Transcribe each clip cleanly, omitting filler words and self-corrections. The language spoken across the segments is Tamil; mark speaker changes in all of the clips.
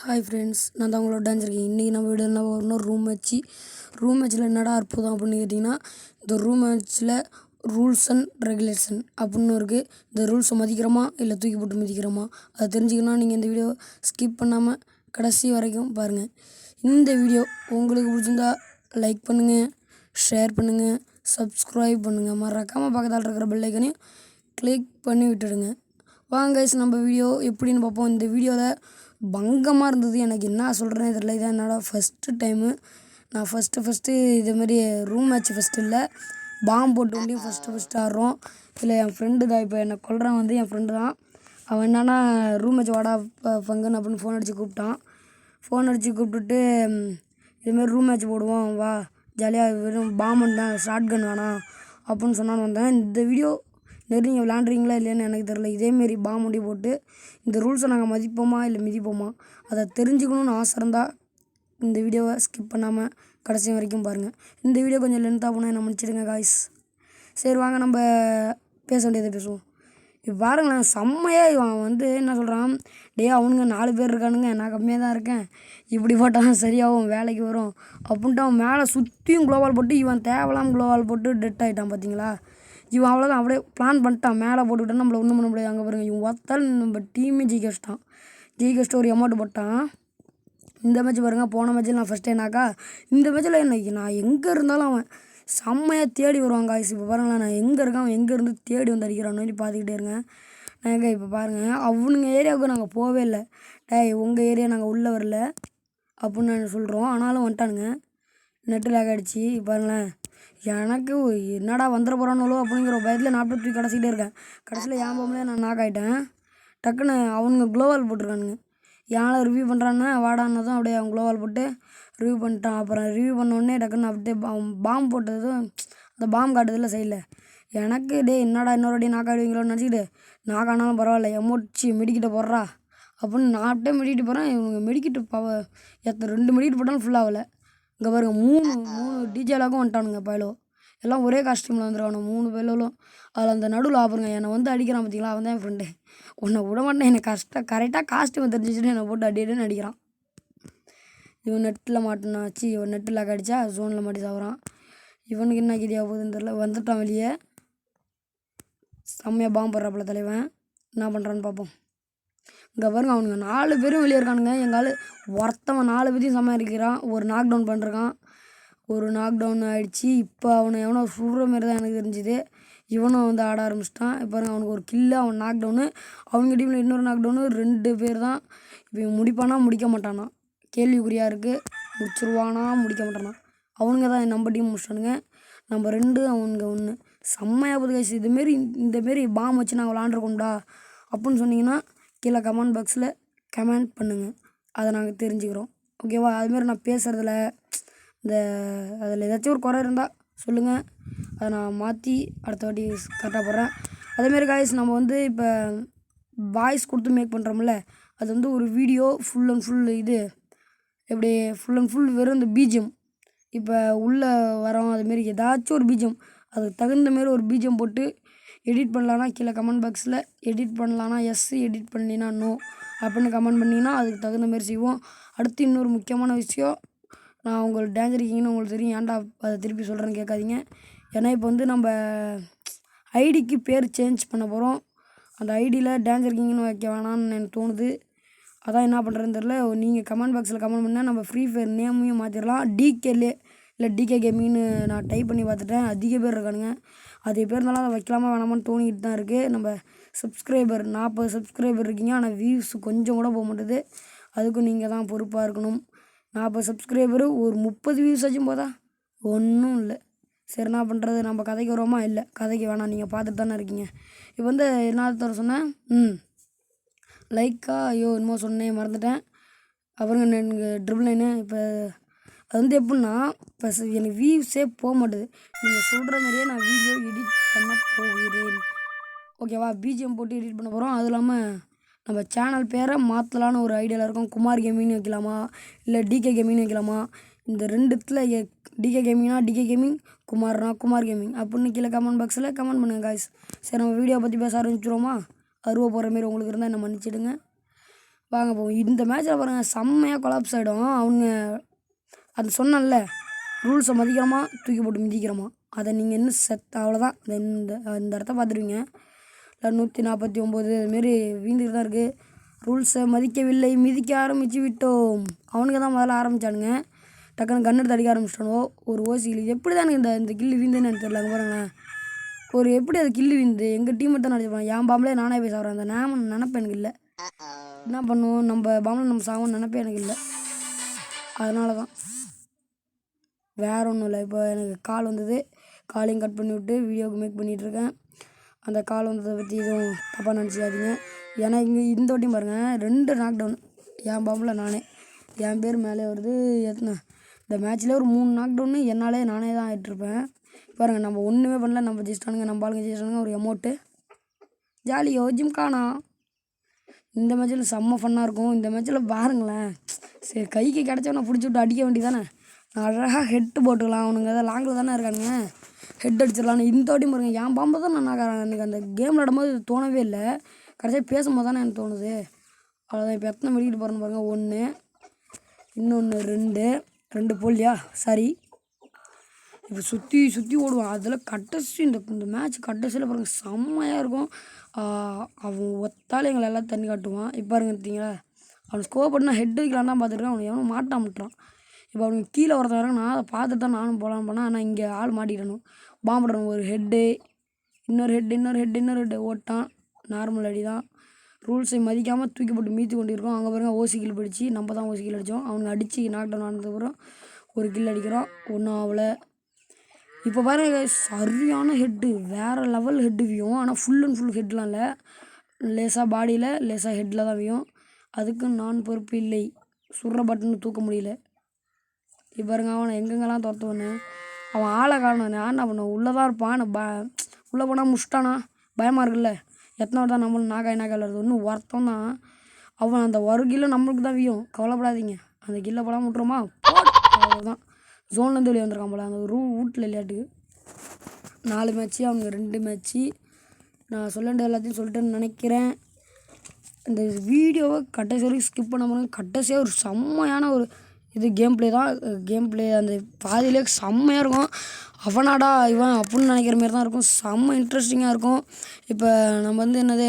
Speaker 1: ஹாய் ஃப்ரெண்ட்ஸ், நான் தான் உங்களோட டான்ஸ் இருக்கேன். இன்றைக்கி நம்ம வீடியோவில் இன்னொரு ரூம் மேட்ச்சில் என்னடா அற்புதம் அப்படின்னு கேட்டிங்கன்னா, இந்த ரூம் மேட்ச்சில் ரூல்ஸ் அண்ட் ரெகுலேஷன் அப்படின்னு இருக்குது. இந்த ரூல்ஸை மதிக்கிறோமா இல்லை தூக்கி போட்டு மிதிக்கிறோமா அதை தெரிஞ்சுக்கணும். நீங்கள் இந்த வீடியோ ஸ்கிப் பண்ணாமல் கடைசி வரைக்கும் பாருங்கள். இந்த வீடியோ உங்களுக்கு பிடிச்சிருந்தா லைக் பண்ணுங்கள், ஷேர் பண்ணுங்கள், சப்ஸ்கிரைப் பண்ணுங்கள். மறக்காமல் பக்கத்தில் இருக்கிற பெல் ஐக்கனையும் கிளிக் பண்ணி விட்டுடுங்க. வாங்க கைஸ், நம்ம வீடியோ எப்படின்னு பார்ப்போம். இந்த வீடியோவில் பங்கமாக இருந்தது. எனக்கு என்ன சொல்கிறேன்னு தெரியல. இதான் என்னோடய ஃபஸ்ட்டு டைமு. நான் ஃபஸ்ட்டு இதேமாரி ரூம் மேட்ச் ஃபஸ்ட்டு இல்லை, பாம்பு போட்டு வண்டியும் ஃபஸ்ட்டு ஆடுறோம். இல்லை என் ஃப்ரெண்டு தான், இப்போ என்னை கொல்றான் வந்து என் ஃப்ரெண்டு தான். அவன் என்னன்னா ரூம் மேட்ச் வாடா பங்குன்னு அப்படின்னு ஃபோன் அடித்து கூப்பிட்டான். ஃபோன் அடித்து கூப்பிட்டுட்டு இதுமாரி ரூம் மேட்ச் போடுவோம் வா ஜாலியாக, வெறும் பாம்பு தான், ஷார்ட் கன் வேணாம் அப்படின்னு சொன்னான்னு வந்தேன். இந்த வீடியோ நீங்கள் விளாண்டுறீங்களா இல்லையான்னு எனக்கு தெரில. இதேமாரி பாம்புண்டி போட்டு இந்த ரூல்ஸை நாங்கள் மதிப்போமா இல்லை மிதிப்போமா அதை தெரிஞ்சுக்கணுன்னு ஆசை இருந்தால் இந்த வீடியோவை ஸ்கிப் பண்ணாமல் கடைசி வரைக்கும் பாருங்கள். இந்த வீடியோ கொஞ்சம் லென்த்தாக போனால் என்ன மன்னிச்சிடுங்க காய்ஸ். சரி வாங்க, நம்ம பேச வேண்டியதை பேசுவோம். இப்போ பாருங்களேன், செம்மையாக இவன் வந்து என்ன சொல்கிறான், அவனுங்க 4 பேர் இருக்கானுங்க, நான் கம்மியாக தான் இருக்கேன், இப்படி போட்டால் சரியாகும், வேலைக்கு வரும் அப்படின்ட்டு அவன் மேலே சுற்றியும் குளோவால் போட்டு இவன் தேவலாம் குளோவால் போட்டு டெட் ஆகிட்டான். பார்த்தீங்களா, இவன் அவ்வளோதான், அப்படியே பிளான் பண்ணிட்டான். மேலே போட்டுக்கிட்டேன், நம்மளை ஒன்றும் பண்ண முடியாது. அங்கே பாருங்க, இவன் ஒத்தால் நம்ம டீமே ஜெயிக்க வச்சுட்டு ஒரு அமௌண்ட் போட்டான். இந்த மேட்ச் பாருங்கள், போன மேட்ச்சில் நான் ஃபஸ்ட் டைம்னாக்கா, இந்த மேட்ச்சில் என்ன நான் எங்கே இருந்தாலும் அவன் செம்மையாக தேடி வருவாங்க காய்ஸ். இப்போ பாருங்களேன், நான் எங்கே இருக்கேன், அவன் எங்கே இருந்து தேடி வந்து அடிக்கிறான்னு சொல்லி பார்த்துக்கிட்டே இருங்க. நாங்கள் இப்போ பாருங்கள், அவனுங்க ஏரியாவுக்கு நாங்கள் போகவே இல்லை. உங்கள் ஏரியா நாங்கள் உள்ளே வரல அப்படின்னு நாங்கள் சொல்கிறோம். ஆனாலும் வந்துட்டானுங்க, நெட்டு லேக் அடிச்சு. பாருங்களேன், எனக்கு என்னடா வந்துட போகிறானோ அப்படிங்கிற பயத்தில் நான் தூக்கி கடைசிக்கிட்டே இருக்கேன். கடைசியில் என் பொம்பளே நான் நாக் ஆகிட்டேன். டக்குன்னு அவனுங்க குளோவால் போட்டிருக்கானுங்க. யானை ரிவ்யூ பண்ணுறான்னு வாடானதும் அப்படியே அவன் குளோவால் போட்டு ரிவ்யூ பண்ணிட்டான். அப்புறம் ரிவ்யூ பண்ணோடனே டக்குன்னு அப்படியே பாம்பு போட்டதும் அந்த பாம்பு காட்டுறதுல சைடில் எனக்கு என்னடா இன்னொரு வாட்டி நாக் ஆகிடுவீங்களோன்னு நினச்சிக்கிட்டு, நாக் ஆனாலும் பரவாயில்ல எமோச்சி மெடிக்கிட்ட போடுறா அப்படின்னு நான் அப்படியே மெடிக்கிட்டு போகிறேன். இவங்க மெடிக்கிட்டு 2 மெடிக்கிட்டு போட்டாலும் ஃபுல்லாகலை. இங்கே பாருங்க, 3 டிஜேலாக்கும் வந்துட்டானுங்க பயலோ. எல்லாம் ஒரே காஸ்டியூமில் வந்துருக்கானு 3 பேலும். அதில் அந்த நடுவில் ஆப்புங்க என்னை வந்து அடிக்கிறான். பார்த்தீங்களா, அவன் தான் என் ஃப்ரெண்டு. உன்னை விட மாட்டேன், என்னை கரெக்டாக காஸ்டியூமை தெரிஞ்சிச்சுட்டு என்னை போட்டு அடின்னு அடிக்கிறான். இவன் நெட்டில் மாட்டினாச்சு, இவன் நெட்டில் லாக் அடித்தா ஜோனில் மாட்டி சாப்பிட்றான். இவனுக்கு என்ன கிதியாக போகுதுன்னு தெரில. வந்துட்டான் வெளியே, செம்மையாக பாம்பு போடுறாப்புல தலைவன். என்ன பண்ணுறான்னு பார்ப்போம். இங்கே பாருங்க, அவனுங்க 4 பேரும் வெளியே இருக்கானுங்க. எங்கால் ஒருத்தவன் 4 பேரையும் சமாளிக்கிறான். ஒரு நாக் டவுன் பண்ணிருக்கான், ஒரு நாக் டவுன் ஆகிடுச்சு. இப்போ அவனை எவனோ சுடுற மாரி தான் எனக்கு தெரிஞ்சுது. இவனும் வந்து ஆட ஆரம்பிச்சிட்டான். இப்போ பாருங்க, அவனுக்கு ஒரு கில்லு, அவன் நாக் டவுனு. அவங்க டீமில் இன்னொரு நாக் டவுனு, 2 பேர் தான். இப்போ இவன் முடிப்பானா முடிக்க மாட்டானா கேள்விக்குறியாக இருக்குது. முடிச்சிருவானா முடிக்க மாட்டானா. அவனுங்க தான் நம்ம டீம் முடிச்சிட்டானுங்க. நம்ம 2, அவனுங்க 1. செம்மையாக போகுது கைஸ். இந்தமாரி பாம்பு வச்சு நாங்கள் விளாண்டுருக்கோம்டா அப்படின்னு சொன்னீங்கன்னா கீழே கமெண்ட் பாக்ஸில் கமெண்ட் பண்ணுங்கள், அதை நாங்கள் தெரிஞ்சுக்கிறோம். ஓகேவா, அதுமாரி நான் பேசுகிறதுல அதில் ஏதாச்சும் ஒரு குறை இருந்தால் சொல்லுங்கள், அதை நான் மாற்றி அடுத்த வாட்டி கரெக்டாக போடுறேன். அதேமாரி காய்ஸ், நம்ம வந்து இப்போ வாய்ஸ் கொடுத்து மேக் பண்ணுறோம்ல, அது வந்து ஒரு வீடியோ ஃபுல் அண்ட் ஃபுல் எப்படி ஃபுல் அண்ட் ஃபுல் வெறும் இந்த பிஜிஎம் இப்போ உள்ளே வரோம். அதுமாரி ஏதாச்சும் ஒரு பிஜிஎம், அதுக்கு தகுந்த மாரி ஒரு பிஜிஎம் போட்டு எடிட் பண்ணலான்னா கீழே கமெண்ட் பாக்ஸில் எடிட் பண்ணலான்னா எஸ், எடிட் பண்ணலினா நோ அப்படின்னு கமெண்ட் பண்ணிங்கன்னா அதுக்கு தகுந்த மாரி செய்வோம். அடுத்து இன்னொரு முக்கியமான விஷயம், நான் உங்களுக்கு டேஞ்சர் கிங்னு உங்களுக்கு தெரியும், ஏன்டா அதை திருப்பி சொல்கிறேன்னு கேட்காதீங்க. ஏன்னா இப்போ வந்து நம்ம ஐடிக்கு பேர் சேஞ்ச் பண்ண போகிறோம். அந்த ஐடியில் டேஞ்சர் கிங்னு வைக்க வேணான்னு எனக்கு தோணுது. அதான் என்ன பண்ணுறதுன்னு தெரில. நீங்கள் கமெண்ட் பாக்ஸில் கமெண்ட் பண்ணால் நம்ம ஃப்ரீ ஃபயர் நேமையும் மாற்றிடலாம். டிகேலே இல்லை டிகே கேமிங்னு நான் டைப் பண்ணி பார்த்துட்டேன். அதிக பேர் இருக்கானுங்க. அதே பேர் இருந்தாலும் அதை வைக்கலாமா வேணாமான்னு தோணிக்கிட்டு தான் இருக்குது. நம்ம சப்ஸ்கிரைபர் 40 சப்ஸ்கிரைபர் இருக்கீங்க, ஆனால் வியூஸ் கொஞ்சம் கூட போக மாட்டுது. அதுக்கும் நீங்கள் தான் பொறுப்பாக இருக்கணும். 40 சப்ஸ்கிரைபரு ஒரு 30 வியூஸ் ஆச்சும் போதா, ஒன்றும் இல்லை. சரி, என்ன பண்ணுறது, நம்ம கதைக்கு வருவோமா? இல்லை, கதைக்கு வேணாம், நீங்கள் பார்த்துட்டு தானே இருக்கீங்க. இப்போ வந்து என்ன தர சொன்னேன், லைக்கா ஐயோ என்னமோ சொன்னேன் மறந்துட்டேன். அப்புறம் எனக்கு ட்ரிபிள் லைனு. இப்போ அது வந்து எப்படின்னா, இப்போ எனக்கு வியூஸே போக மாட்டுது. நீங்கள் சொல்கிற மாதிரியே நான் வீடியோ எடிட் பண்ண போகிறேன். ஓகேவா, பிஜிஎம் போட்டு எடிட் பண்ண போகிறோம். அதுவும் இல்லாமல் நம்ம சேனல் பேரை மாற்றலான்னு ஒரு ஐடியாவில் இருக்கோம். குமார் கேமிங்னு வைக்கலாமா இல்லை டிகே கேமிங்னு வைக்கலாமா? இந்த 2த்தில் டிகே கேமிங்னா டிகே கேமிங், குமார்னா குமார் கேமிங் அப்படின்னு கீழே கமெண்ட் பாக்ஸில் கமெண்ட் பண்ணுங்கள் காய்ஸ். சரி, நம்ம வீடியோ பற்றி பேச ஆரம்பிச்சிடுவோமா? அருவா போகிற மாரி உங்களுக்கு இருந்தால் என்ன மன்னிச்சிடுங்க. வாங்க போவோம். இந்த மேட்ச்சில் பாருங்கள் செம்மையாக கொலாப்ஸ் ஆகிடும். அவங்க அது சொன்னேன்ல ரூல்ஸை மதிக்கிறோமா தூக்கி போட்டு மிதிக்கிறோமா, அதை நீங்கள் இன்னும் அவ்வளோதான். இந்த இந்த இடத்த பார்த்துருவீங்க. இல்லை 149 அதுமாரி வீந்துக்கிட்டு தான் இருக்குது. ரூல்ஸை மதிக்கவில்லை, மிதிக்க ஆரம்பித்து விட்டோம். அவனுக்கு தான் முதல்ல ஆரம்பித்தானுங்க. டக்குன்னு கன் எடுத்து அடிக்க ஆரம்பிச்சிட்டானோ. ஒரு ஓசியில் எப்படி தான் இந்த கில்லு வீந்துன்னு எனக்கு தெரியல. பாருங்களேன், ஒரு எப்படி அது கில்லு வீந்து எங்கள் டீம் தான் நடிச்சிருப்பாங்க. என் பாம்பளே நானே போய் சாப்பிட்றேன். அந்த நினப்பு எனக்கு இல்லை. என்ன பண்ணுவோம், நம்ம பாம்பில் நம்ம சாவோம் நினப்பே எனக்கு இல்லை. அதனால தான் வேறு ஒன்றும் இல்லை. இப்போ எனக்கு கால் வந்தது, காலையும் கட் பண்ணி விட்டு வீடியோவுக்கு மேக் பண்ணிகிட்ருக்கேன். அந்த கால் வந்ததை பற்றி எதுவும் தப்பாக நினச்சிக்காதீங்க. ஏன்னா இங்கே இந்த வாட்டியும் பாருங்கள் 2 நாக் டவுன் என் பாம்பில் நானே. என் பேர் மேலே வருது. இந்த மேட்ச்லேயே ஒரு 3 நாக் டவுன்னு என்னாலே நானே தான் ஆகிட்ருப்பேன். பாருங்கள், நம்ம ஒன்றுமே பண்ணல, நம்ம ஜெயிச்சிட்டானுங்க, நம்ம ஆளுங்க ஜெயிச்சிட்டானுங்க. ஒரு எமௌண்ட்டு ஜாலியோ ஜிம்கானா. இந்த மேட்ச்சில் செம்ம ஃபன்னாக இருக்கும். இந்த மேட்ச்சில் பாருங்களேன், சரி கைக்கு கிடச்சவனை பிடிச்சி விட்டு அடிக்க வேண்டியதானே. நான் அழகாக ஹெட்டு போட்டுக்கலாம். அவனுங்க ஏதாவது லாங்கில் தானே இருக்கானுங்க, ஹெட் அடிச்சிடலான்னு. இந்த வாட்டி பாருங்கள் என் பாம்பை தான் நான் எனக்கு அந்த கேம் விளாடும்போது தோணவே இல்லை. கடைசியாக பேசும்போது தானே எனக்கு தோணுது. அவ்வளோதான். இப்போ எத்தனை மெடிக்கிட்டு போகிறேன்னு பாருங்கள். 1, இன்னொன்று 2 போலியா, சரி. இப்போ சுற்றி ஓடுவான். அதில் கடைசி இந்த மேட்ச் கடைசியில் பாருங்கள் செம்மையாக இருக்கும். அவன் ஒத்தால் எங்களை எல்லாம் தண்ணி காட்டுவான். இப்போ பாருங்க பார்த்தீங்களா, அவன் ஸ்கோர் பண்ணால் ஹெட் வைக்கலான்னு தான் பார்த்துருக்கேன். அவனை எவனும் மாட்டான். இப்போ அவனுக்கு கீழே ஒருத்தன் வராங்க. நான் அதை பார்த்துட்டு தான் நானும் போகலான்னு போனேன். ஆனால் இங்கே ஆள் மாட்டிடணும். பாம்பிடணும். ஒரு ஹெட்டு, இன்னொரு ஹெட்டு ஓட்டான். நார்மல் அடி தான். ரூல்ஸை மதிக்காமல் தூக்கி போட்டு மீத்து கொண்டு இருக்கோம். அங்கே பாருங்கள் ஓசி கில் படித்து நம்ம தான் ஓசி கில் அடித்தோம். அவனுக்கு அடித்து நாக் டவுன் ஆனதுக்கப்புறம் ஒரு கில் அடிக்கிறோம். ஒன்றும் ஆகலை. இப்போ பாருங்க சரியான ஹெட்டு, வேறு லெவல் ஹெட்டு வியும். ஆனால் ஃபுல் அண்ட் ஃபுல் ஹெட்லாம் இல்லை, லேசாக பாடியில் லேசாக ஹெட்டில் தான் வியும். அதுக்கு நான் பொறுப்பு இல்லை. சுடுற பட்டன்னு தூக்க முடியல. இப்போ பாருங்க அவனை எங்கெங்கெல்லாம் துரத்துவனே. அவன் ஆளை காரணம் நான் என்ன பண்ணுவேன், உள்ளே தான் இருப்பான். உள்ளே போனால் முஷ்டானா பயமாக இருக்குல்ல. எத்தனை தான் நம்மளும் நாக்காய் வருது. இன்னும் ஒருத்தம் தான் அவன். அந்த ஒரு கிலோ நம்மளுக்கு தான் வியும், கவலைப்படாதீங்க. அந்த கில்லை போலாம் விட்டுருமா, அவ்வளோதான். ஜோன்லேருந்து வெளியே வந்திருக்கான் போல. அந்த வீட்டில் விளையாட்டுக்கு 4 மேட்ச்சு, அவனுக்கு 2 மேட்ச்சு. நான் சொல்ல வேண்டியது எல்லாத்தையும் சொல்லிட்டேன்னு நினைக்கிறேன். இந்த வீடியோவை கடைசி வரைக்கும் ஸ்கிப் பண்ண போகிறேன். கடைசியாக ஒரு செம்மையான ஒரு கேம் ப்ளே தான். கேம் ப்ளே அந்த பாதியிலே செம்மையாக இருக்கும். அவனாடா இவன் அப்படின்னு நினைக்கிற மாரி தான் இருக்கும். செம்ம இன்ட்ரெஸ்டிங்காக இருக்கும். இப்போ நம்ம என்னது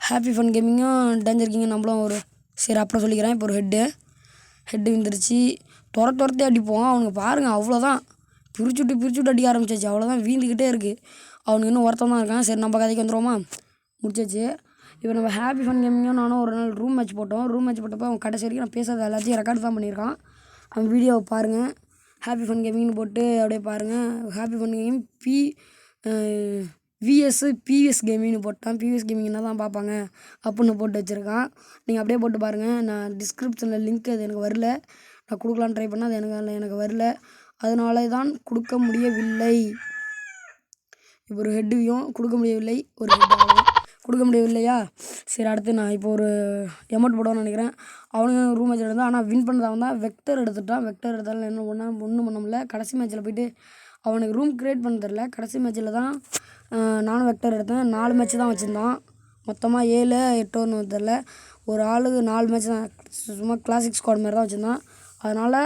Speaker 1: ஹாப்பி ஃபன் கேமிங்கும் டேஞ்சர் கிங்கும் நம்மளும் ஒரு சரி அப்புறம் சொல்லிக்கிறேன். இப்போ ஒரு ஹெட்டு விழுந்துருச்சு. துரத்தி அடிப்போம். அவனுக்கு பாருங்கள் அவ்வளோதான், பிரிச்சுட்டு அடிக்க ஆரம்பிச்சாச்சு. அவ்வளோதான், வீந்துக்கிட்டே இருக்குது. அவனுக்கு இன்னும் ஒருத்தம் தான் இருக்கான். சரி நம்ம கதைக்கு வந்துடுவோமா, முடிச்சாச்சு. இப்போ நம்ம ஹாப்பி ஃபன் கேமிங்கும் நானும் ஒரு நாள் ரூம் மேட்ச் போட்டோம். ரூம் மேட்ச் போட்டப்போ அவன் கடைசி வரைக்கும் நான் பேசாத எல்லாத்தையும் ரெக்கார்டு தான் பண்ணியிருக்கான். அவன் வீடியோவை பாருங்கள். ஹாப்பி ஃபன் கேமிங்னு போட்டு அப்படியே பாருங்கள். ஹாப்பி ஃபன் கேமிங் பிவிஎஸ் கேமிங்னு போட்டான். பிவிஎஸ் கேமிங்னா தான் பார்ப்பாங்க அப்படின்னு போட்டு வச்சுருக்கான். நீங்கள் அப்படியே போட்டு பாருங்கள். நான் டிஸ்கிரிப்ஷனில் லிங்க் அது எனக்கு வரல, நான் கொடுக்கலான்னு ட்ரை பண்ணால் அது எனக்கு வரல, அதனால தான் கொடுக்க முடியவில்லை. இப்போ ஒரு ஹெட்டையும் கொடுக்க முடியவில்லை. ஒரு ஹெட் கொடுக்க முடியவில்லையா. சரி அடுத்து நான் இப்போ ஒரு எமௌண்ட் போடுவான்னு நினைக்கிறேன். அவனுங்க ரூம் மேட்ச் எடுத்தான். ஆனால் வின் பண்ணது அவன் தான். வெக்டர் எடுத்துட்டான். வெக்டர் எடுத்தாலும் என்ன ஒன்றும் பண்ண முடியல. கடைசி மேட்ச்சில் போய்ட்டு அவனுக்கு ரூம் க்ரியேட் பண்ண தெரில. கடைசி மேட்ச்சில் தான் நானும் வெக்டர் எடுத்தேன். 4 மேட்ச் தான் வச்சுருந்தான். மொத்தமாக 7 8 தெரில. ஒரு ஆளுக்கு 4 மேட்ச் தான். சும்மா கிளாசிக் ஸ்குவாட் மாதிரி தான் வச்சுருந்தான். அதனால்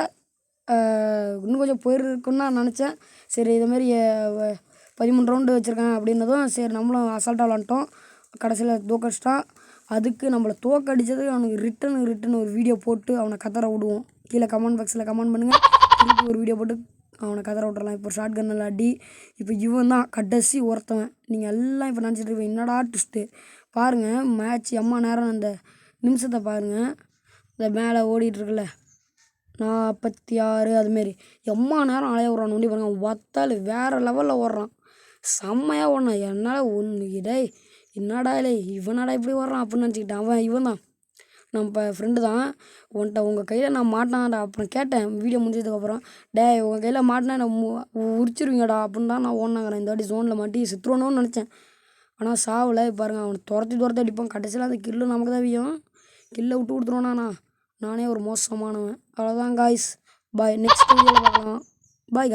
Speaker 1: இன்னும் கொஞ்சம் போயிருக்குன்னு நான் நினச்சேன். சரி இதுமாரி 13 ரவுண்டு வச்சுருக்கேன் அப்படின்னதும் சரி நம்மளும் அசால்ட்டாக விளாண்டோம். கடைசியில் தோக்கடிச்சிட்டான். அதுக்கு நம்மளை தோக்கடிச்சதுக்கு அவனுக்கு ரிட்டன் ஒரு வீடியோ போட்டு அவனை கதற விடுவோம். கீழே கமெண்ட் பாக்ஸில் கமெண்ட் பண்ணுங்கள். திருப்பி ஒரு வீடியோ போட்டு அவனை கதற விட்றலாம். இப்போ ஷார்ட் கன்னில் அடி. இப்போ இவன் தான் கடைசி ஒருத்தவன். நீங்கள் எல்லாம் இப்போ நினச்சிட்டு இருப்பீங்க என்னடா ட்விஸ்ட்டு. பாருங்கள் மேட்ச் எம்மா நேரம் அந்த நிமிஷத்தை பாருங்கள். இந்த மேலே ஓடிட்டுருக்குல்ல 46 அதுமாரி எம்மா நேரம் அலைய விட்றான். ஒண்டி பாருங்கள் ஒத்தால் வேறு லெவலில் ஓடுறான். செம்மையாக ஓடினான். என்னால் ஒன்று என்னடா இல்லை இவனாடா இப்படி ஓடுறான் அப்படின்னு நினச்சிக்கிட்டேன். இவன் தான் நம்ம ஃப்ரெண்டு தான். உங்கள் கையில் நான் மாட்டினான்டா அப்புறம் கேட்டேன் வீடியோ முடிஞ்சதுக்கப்புறம். உங்கள் கையில் மாட்டினா நான் உரிச்சிருவீங்கடா அப்படின்னு தான் நான் ஓடினாங்கிறேன். இந்த வாட்டி ஜோனில் மாட்டி சித்துருவணும்னு நினச்சேன். ஆனால் சாவில் பாருங்கள் அவனை துரத்தி அடிப்பான். கடைசியில் அந்த கில்லு நமக்கு தான் வியும். கில்லை விட்டு கொடுத்துருவானா. நானே ஒரு மோசமானவன். அவ்வளோதான் காய்ஸ், பாய். நெக்ஸ்ட் வீடியோவில் பார்க்கலாம். பாய்.